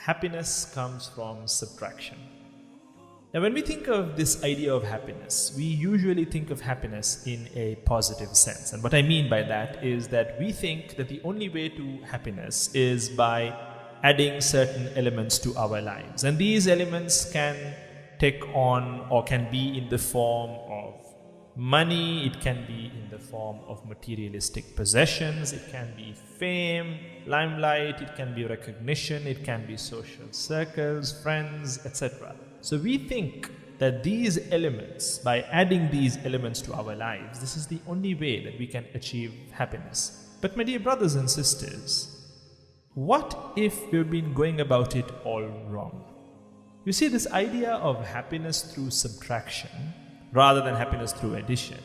happiness comes from subtraction. Now, when we think of this idea of happiness, we usually think of happiness in a positive sense. And what I mean by that is that we think that the only way to happiness is by adding certain elements to our lives. And these elements can take on or can be in the form of money, it can be in the form of materialistic possessions, it can be fame, limelight, it can be recognition, it can be social circles, friends, etc. So we think that these elements, by adding these elements to our lives, this is the only way that we can achieve happiness. But my dear brothers and sisters, what if we've been going about it all wrong? You see, this idea of happiness through subtraction rather than happiness through addition,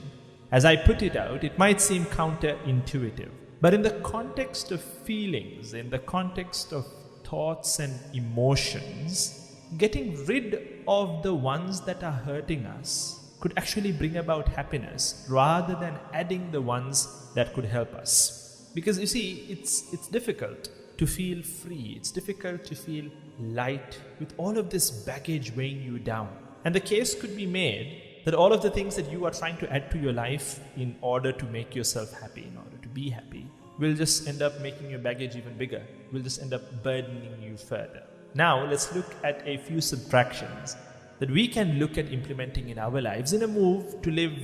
as I put it out, it might seem counterintuitive. But in the context of feelings, in the context of thoughts and emotions, getting rid of the ones that are hurting us could actually bring about happiness rather than adding the ones that could help us. Because you see, it's difficult to feel free, it's difficult to feel light with all of this baggage weighing you down. And the case could be made that all of the things that you are trying to add to your life in order to make yourself happy, in order to be happy, will just end up making your baggage even bigger, will just end up burdening you further. Now, let's look at a few subtractions that we can look at implementing in our lives in a move to live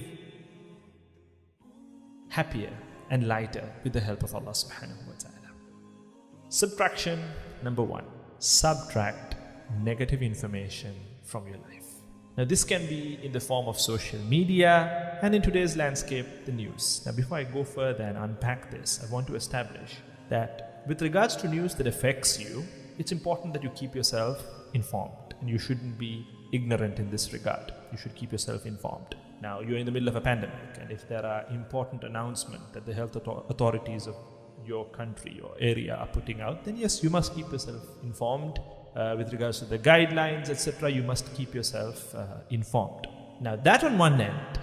happier and lighter with the help of Allah subhanahu wa ta'ala. Subtraction number 1. Subtract negative information from your life. Now, this can be in the form of social media and in today's landscape, the news. Now, before I go further and unpack this, I want to establish that with regards to news that affects you, it's important that you keep yourself informed, and you shouldn't be ignorant in this regard. You should keep yourself informed. Now, you're in the middle of a pandemic, and if there are important announcements that the health authorities of your country or area are putting out, then yes, you must keep yourself informed. With regards to the guidelines, etc., you must keep yourself informed. Now, that on one end,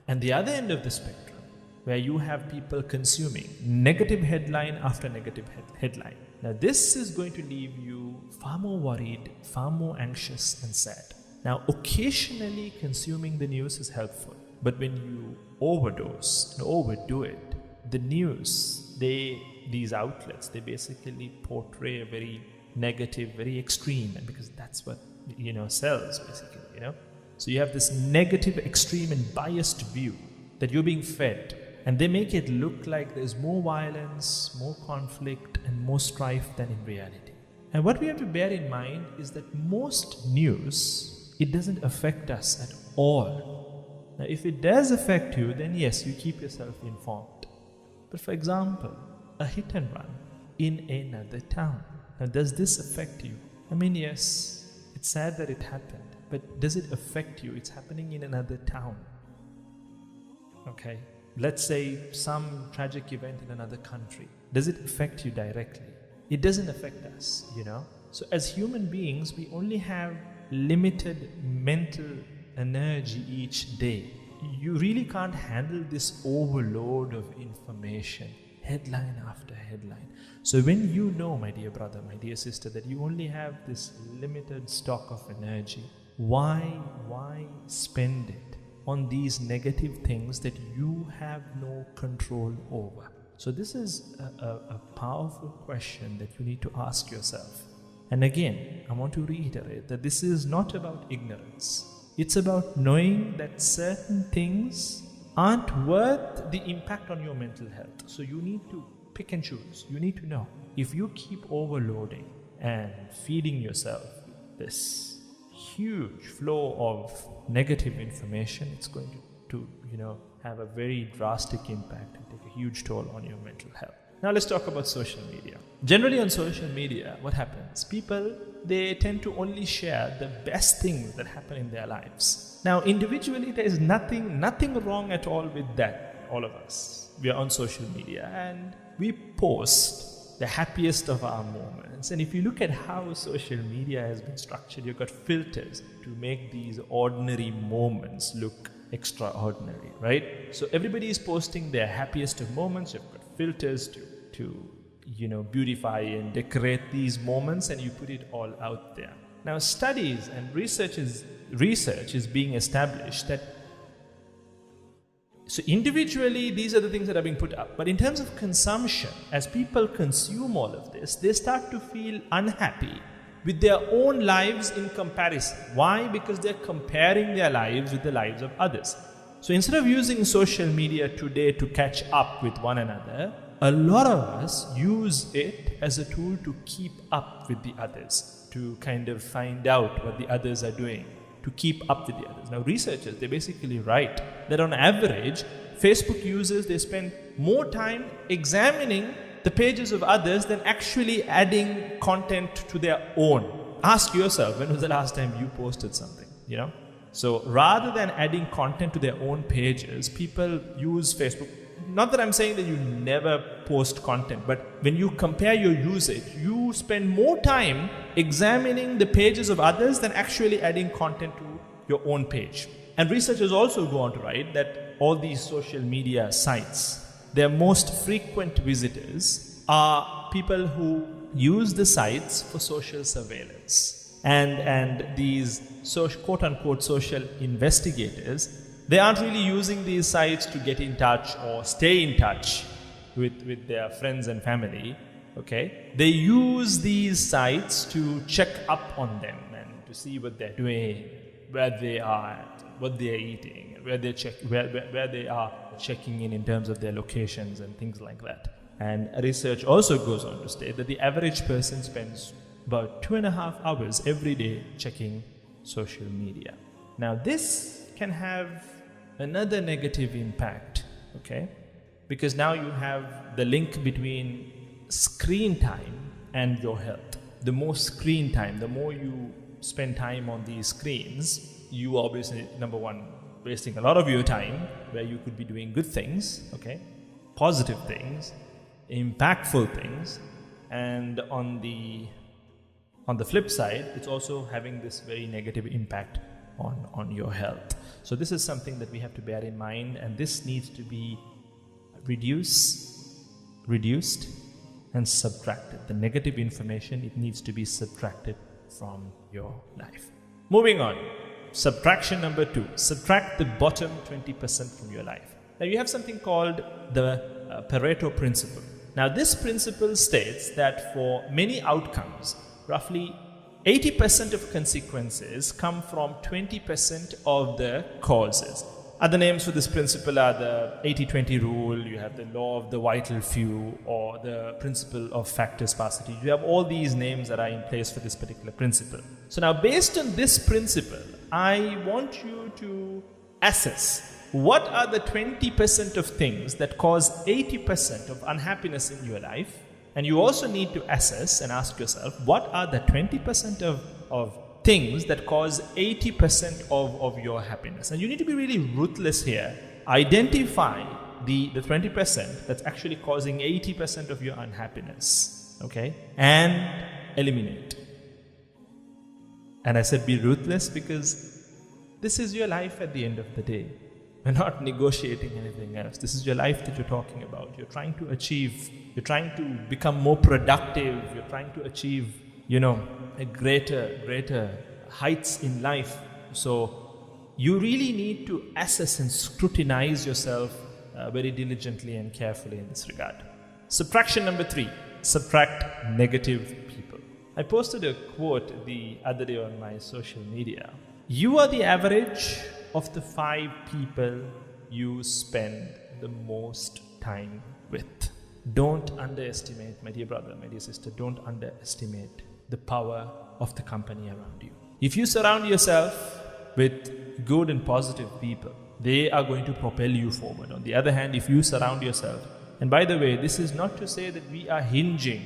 and the other end of the spectrum, where you have people consuming negative headline after negative headline. Now, this is going to leave you far more worried, far more anxious and sad. Now, occasionally consuming the news is helpful, but when you overdose and overdo it, the news, these outlets, they basically portray a very negative, very extreme, and because that's what sells basically. So you have this negative, extreme and biased view that you're being fed, and they make it look like there's more violence, more conflict and more strife than in reality. And what we have to bear in mind is that most news, it doesn't affect us at all. Now, if it does affect you, then yes, you keep yourself informed. But for example, a hit and run in another town. Now, does this affect you? I mean, yes, it's sad that it happened, but does it affect you? It's happening in another town. Okay, let's say some tragic event in another country. Does it affect you directly? It doesn't affect us, So as human beings, we only have limited mental energy each day. You really can't handle this overload of information, headline after headline. So when you know, my dear brother, my dear sister, that you only have this limited stock of energy, why spend it on these negative things that you have no control over? So this is a powerful question that you need to ask yourself. And again, I want to reiterate that this is not about ignorance. It's about knowing that certain things aren't worth the impact on your mental health. So you need to pick and choose. You need to know. If you keep overloading and feeding yourself this huge flow of negative information, it's going to have a very drastic impact and take a huge toll on your mental health. Now let's talk about social media. Generally on social media, what happens? People, they tend to only share the best things that happen in their lives. Now individually, there is nothing wrong at all with that. All of us, we are on social media and we post the happiest of our moments. And if you look at how social media has been structured, you've got filters to make these ordinary moments look extraordinary, right? So everybody is posting their happiest of moments. You've got filters to beautify and decorate these moments, and you put it all out there. Now, studies and research is being established that so individually these are the things that are being put up, but in terms of consumption, as people consume all of this, they start to feel unhappy with their own lives in comparison. Why? Because they're comparing their lives with the lives of others. So instead of using social media today to catch up with one another, a lot of us use it as a tool to keep up with the others, to kind of find out what the others are doing, to keep up with the others. Now, researchers, they basically write that on average, Facebook users, they spend more time examining the pages of others than actually adding content to their own. Ask yourself, when was the last time you posted something, So rather than adding content to their own pages, people use Facebook. Not that I'm saying that you never post content, but when you compare your usage, you spend more time examining the pages of others than actually adding content to your own page. And researchers also go on to write that all these social media sites, their most frequent visitors are people who use the sites for social surveillance. And these quote-unquote social investigators, they aren't really using these sites to get in touch or stay in touch with their friends and family, okay? They use these sites to check up on them and to see what they're doing, where they are, what they're eating, where they are checking in terms of their locations and things like that. And research also goes on to state that the average person spends about 2.5 hours every day checking social media. Now, this can have another negative impact, okay? Because now you have the link between screen time and your health. The more screen time, the more you spend time on these screens, you obviously, number one, wasting a lot of your time where you could be doing good things, okay? Positive things, impactful things, and on the flip side, it's also having this very negative impact on your health. So this is something that we have to bear in mind, and this needs to be reduced and subtracted. The negative information, it needs to be subtracted from your life. Moving on, subtraction number 2. Subtract the bottom 20% from your life. Now you have something called the Pareto principle. Now this principle states that for many outcomes, roughly 80% of consequences come from 20% of the causes. Other names for this principle are the 80-20 rule, you have the law of the vital few, or the principle of factor sparsity. You have all these names that are in place for this particular principle. So now, based on this principle, I want you to assess what are the 20% of things that cause 80% of unhappiness in your life. And you also need to assess and ask yourself, what are the 20% of things that cause 80% of your happiness? And you need to be really ruthless here. Identify the 20% that's actually causing 80% of your unhappiness, okay? And eliminate. And I said be ruthless because this is your life at the end of the day. We're not negotiating anything else. This is your life that you're talking about. You're trying to achieve, you're trying to become more productive, you're trying to achieve, a greater heights in life. So you really need to assess and scrutinize yourself very diligently and carefully in this regard. Subtraction number 3, subtract negative people. I posted a quote the other day on my social media. You are the average of the 5 people you spend the most time with. Don't underestimate, my dear brother, my dear sister, don't underestimate the power of the company around you. If you surround yourself with good and positive people, they are going to propel you forward. On the other hand, if you surround yourself, and by the way, this is not to say that we are hinging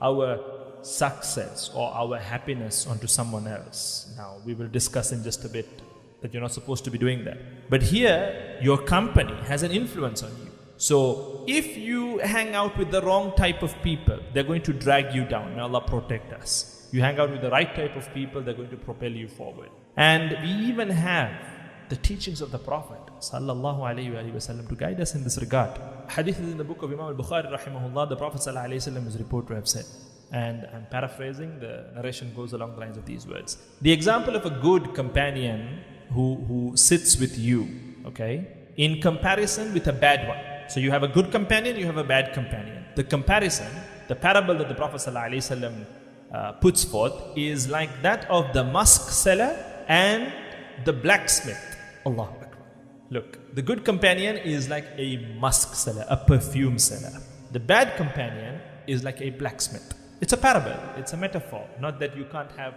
our success or our happiness onto someone else. Now, we will discuss in just a bit that you're not supposed to be doing that. But here, your company has an influence on you. So, if you hang out with the wrong type of people, they're going to drag you down. May Allah protect us. You hang out with the right type of people, they're going to propel you forward. And we even have the teachings of the Prophet sallallahu alayhi wa sallam to guide us in this regard. Hadith is in the book of Imam al-Bukhari rahimahullah. The Prophet sallallahu alayhi wa sallam is reported to have said, and I'm paraphrasing, the narration goes along the lines of these words. The example of a good companion who sits with you, okay, in comparison with a bad one. So you have a good companion, you have a bad companion. The comparison, the parable that the Prophet ﷺ puts forth is like that of the musk seller and the blacksmith. Allahu Akbar. Look, the good companion is like a musk seller, a perfume seller. The bad companion is like a blacksmith. It's a parable, it's a metaphor. Not that you can't have,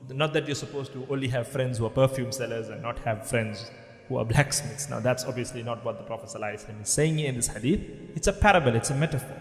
not that you're supposed to only have friends who are perfume sellers and not have friends who are blacksmiths. Now that's obviously not what the Prophet ﷺ is saying in this hadith. It's a parable, it's a metaphor.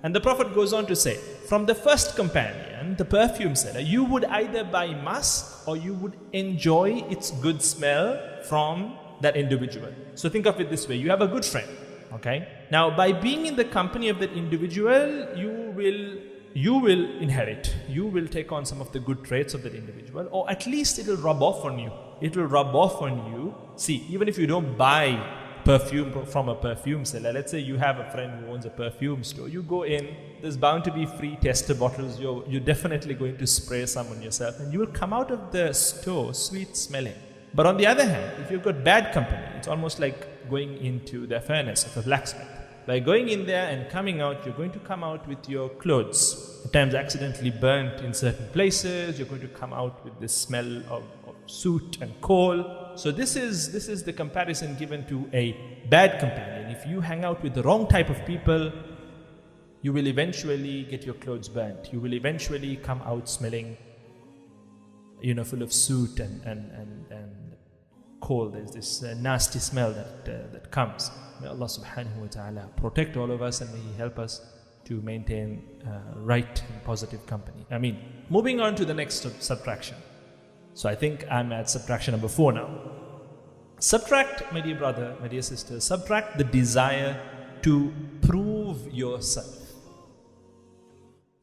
And the Prophet goes on to say, from the first companion, the perfume seller, you would either buy musk or you would enjoy its good smell from that individual. So think of it this way, you have a good friend, okay? Now by being in the company of that individual, you will inherit, you will take on some of the good traits of that individual, or at least it will rub off on you. It will rub off on you. See, even if you don't buy perfume from a perfume seller, let's say you have a friend who owns a perfume store, you go in, there's bound to be free tester bottles, you're definitely going to spray some on yourself and you will come out of the store sweet smelling. But on the other hand, if you've got bad company, it's almost like going into the furnace of a blacksmith. By going in there and coming out, you're going to come out with your clothes, at times accidentally burnt in certain places. You're going to come out with this smell of soot and coal. So this is the comparison given to a bad companion. If you hang out with the wrong type of people, you will eventually get your clothes burnt. You will eventually come out smelling, full of soot and coal. There's this nasty smell that comes. May Allah subhanahu wa ta'ala protect all of us and may He help us to maintain right and positive company. Moving on to the next subtraction. So I think I'm at subtraction number 4 now. Subtract, my dear brother, my dear sister, subtract the desire to prove yourself.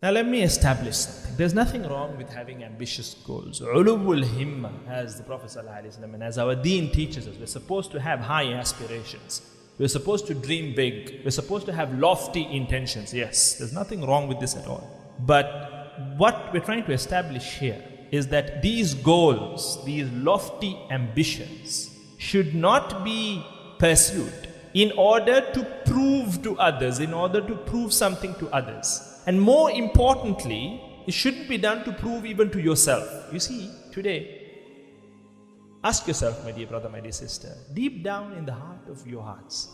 Now let me establish something. There's nothing wrong with having ambitious goals. Ulubul himma, as the Prophet ﷺ and as our deen teaches us, we're supposed to have high aspirations. We're supposed to dream big. We're supposed to have lofty intentions. Yes, there's nothing wrong with this at all. But what we're trying to establish here is that these goals, these lofty ambitions, should not be pursued in order to prove to others, in order to prove something to others. And more importantly, it shouldn't be done to prove even to yourself. You see, today, ask yourself, my dear brother, my dear sister, deep down in the heart of your hearts,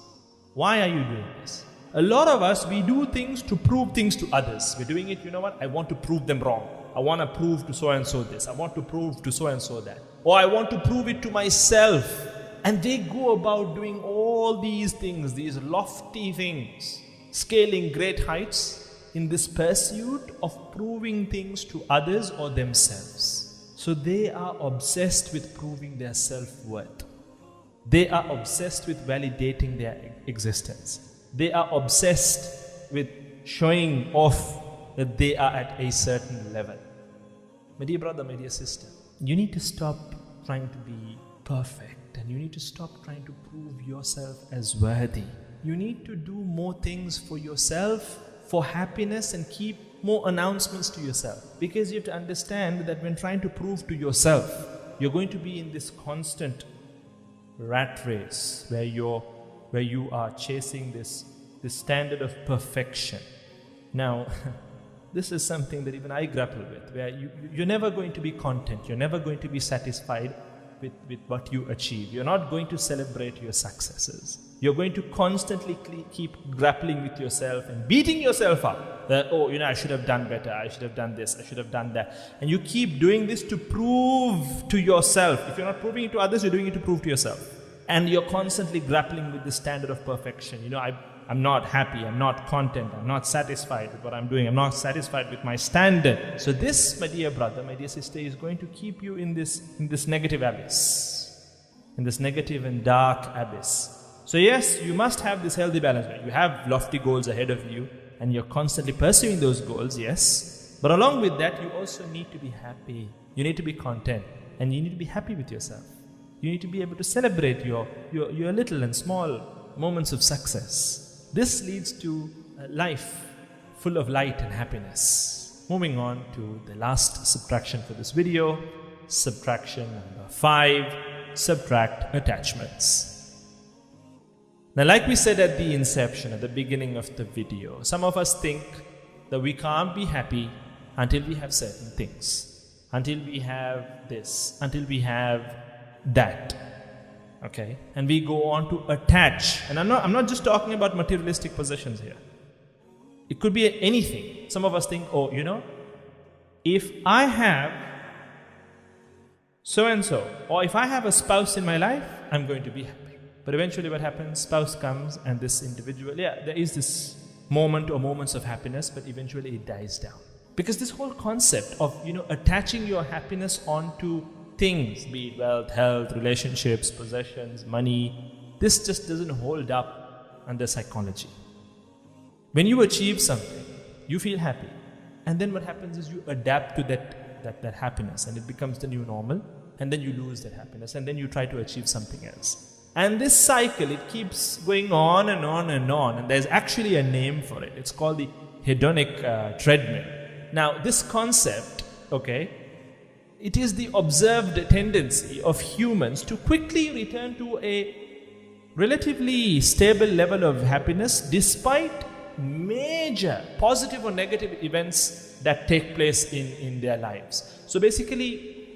why are you doing this? A lot of us, we do things to prove things to others. We're doing it, I want to prove them wrong. I want to prove to so-and-so this. I want to prove to so-and-so that. Or I want to prove it to myself. And they go about doing all these things, these lofty things, scaling great heights in this pursuit of proving things to others or themselves. So they are obsessed with proving their self-worth. They are obsessed with validating their existence. They are obsessed with showing off that they are at a certain level. My dear brother, my dear sister, you need to stop trying to be perfect and you need to stop trying to prove yourself as worthy. You need to do more things for yourself, for happiness, and keep more announcements to yourself. Because you have to understand that when trying to prove to yourself, you're going to be in this constant rat race where you are chasing this standard of perfection. Now, this is something that even I grapple with, where you're never going to be content, you're never going to be satisfied with what you achieve. You're not going to celebrate your successes. You're going to constantly keep grappling with yourself and beating yourself up. That, I should have done better, I should have done this, I should have done that. And you keep doing this to prove to yourself. If you're not proving it to others, you're doing it to prove to yourself. And you're constantly grappling with the standard of perfection. I'm not happy, I'm not content, I'm not satisfied with what I'm doing, I'm not satisfied with my standard. So this, my dear brother, my dear sister, is going to keep you in this negative abyss, in this negative and dark abyss. So yes, you must have this healthy balance. You have lofty goals ahead of you and you're constantly pursuing those goals, yes. But along with that, you also need to be happy. You need to be content and you need to be happy with yourself. You need to be able to celebrate your little and small moments of success. This leads to a life full of light and happiness. Moving on to the last subtraction for this video. Subtraction number 5. Subtract attachments. Now, like we said at the inception, at the beginning of the video, some of us think that we can't be happy until we have certain things, until we have this, until we have that. Okay? And we go on to attach. And I'm not just talking about materialistic possessions here. It could be anything. Some of us think, oh, if I have so and so, or if I have a spouse in my life, I'm going to be happy. But eventually what happens, spouse comes and this individual, there is this moment or moments of happiness, but eventually it dies down. Because this whole concept of, attaching your happiness onto things, be it wealth, health, relationships, possessions, money, this just doesn't hold up under psychology. When you achieve something, you feel happy. And then what happens is you adapt to that happiness, and it becomes the new normal, and then you lose that happiness, and then you try to achieve something else. And this cycle, it keeps going on and on and on, and there's actually a name for it. It's called the hedonic treadmill. Now, this concept, it is the observed tendency of humans to quickly return to a relatively stable level of happiness despite major positive or negative events that take place in their lives. So basically,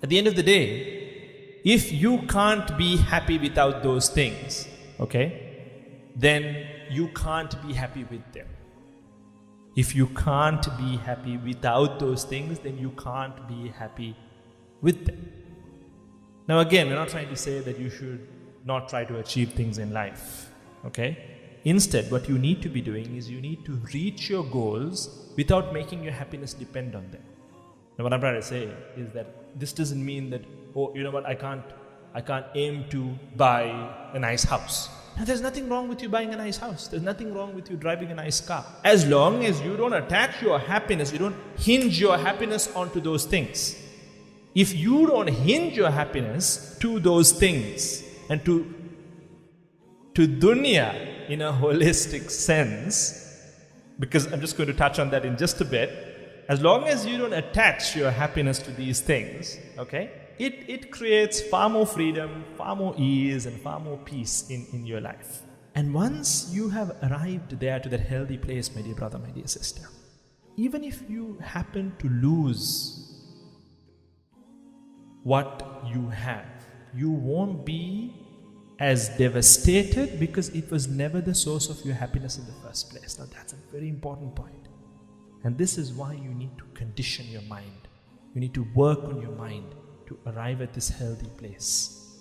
at the end of the day, if you can't be happy without those things, then you can't be happy with them. If you can't be happy without those things, then you can't be happy with them. Now again, we're not trying to say that you should not try to achieve things in life, Instead, what you need to be doing is you need to reach your goals without making your happiness depend on them. Now what I'm trying to say is that this doesn't mean that, I can't aim to buy a nice house. Now, there's nothing wrong with you buying a nice house. There's nothing wrong with you driving a nice car. As long as you don't attach your happiness, you don't hinge your happiness onto those things. If you don't hinge your happiness to those things and to dunya in a holistic sense, because I'm just going to touch on that in just a bit, as long as you don't attach your happiness to these things, it creates far more freedom, far more ease, and far more peace in your life. And once you have arrived there to that healthy place, my dear brother, my dear sister, even if you happen to lose what you have, you won't be as devastated because it was never the source of your happiness in the first place. Now that's a very important point. And this is why you need to condition your mind. You need to work on your mind to arrive at this healthy place.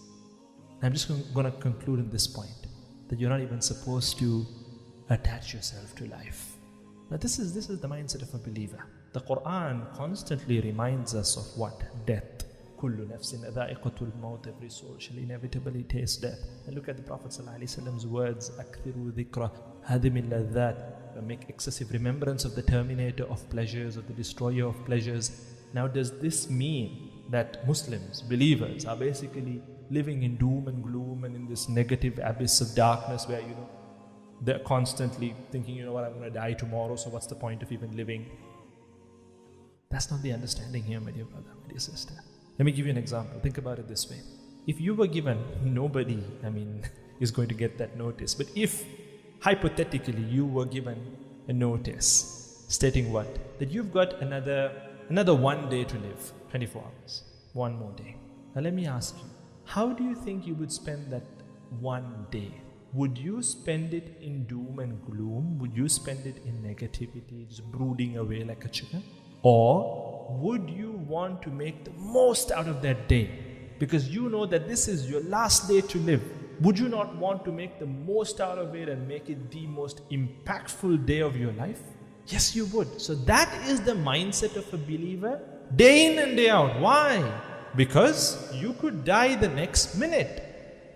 I'm just going to conclude in this point that you're not even supposed to attach yourself to life. Now this is the mindset of a believer. The Quran constantly reminds us of what? Death. Kullu nafsin dha'iqatul maut, every soul shall inevitably taste death. And look at the Prophet ﷺ's words, Akthiru dhikra hadimil ladhat, make excessive remembrance of the terminator of pleasures, of the destroyer of pleasures. Now does this mean that Muslims, believers, are basically living in doom and gloom and in this negative abyss of darkness where, they're constantly thinking, I'm going to die tomorrow, so what's the point of even living? That's not the understanding here, my dear brother, my dear sister. Let me give you an example. Think about it this way. If you were given, nobody, is going to get that notice. But if, hypothetically, you were given a notice stating what? That you've got another 1 day to live, 24 hours, one more day. Now let me ask you, how do you think you would spend that 1 day? Would you spend it in doom and gloom? Would you spend it in negativity, just brooding away like a chicken? Or would you want to make the most out of that day? Because you know that this is your last day to live. Would you not want to make the most out of it and make it the most impactful day of your life? Yes, you would. So that is the mindset of a believer day in and day out. Why? Because you could die the next minute.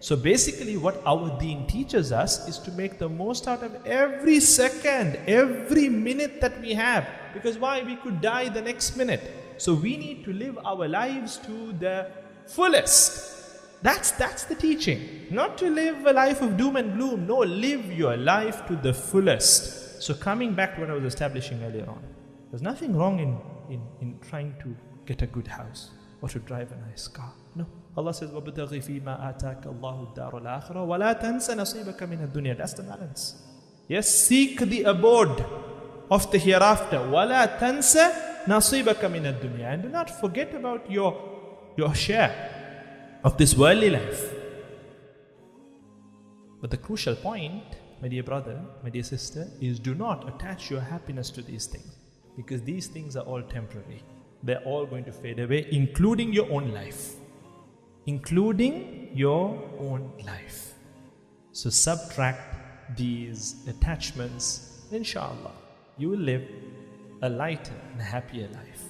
So basically what our deen teaches us is to make the most out of every second, every minute that we have. Because why? We could die the next minute. So we need to live our lives to the fullest. That's the teaching. Not to live a life of doom and gloom. No, live your life to the fullest. So coming back to what I was establishing earlier on, there's nothing wrong in trying to get a good house or to drive a nice car. No. Allah says, وَابْتَغِ فِي مَا آتَاكَ اللَّهُ الدَّارَ الْآخِرَةَ وَلَا تَنْسَ نَصِيبَكَ مِنَ الدُّنْيَا. That's the balance. Yes, seek the abode of the hereafter. وَلَا تَنْسَ نَصِيبَكَ مِنَ الدُّنْيَا. And do not forget about your share of this worldly life. But the crucial point, my dear brother, my dear sister, is do not attach your happiness to these things, because these things are all temporary. They're all going to fade away, including your own life. Including your own life. So subtract these attachments, inshallah, you will live a lighter and happier life.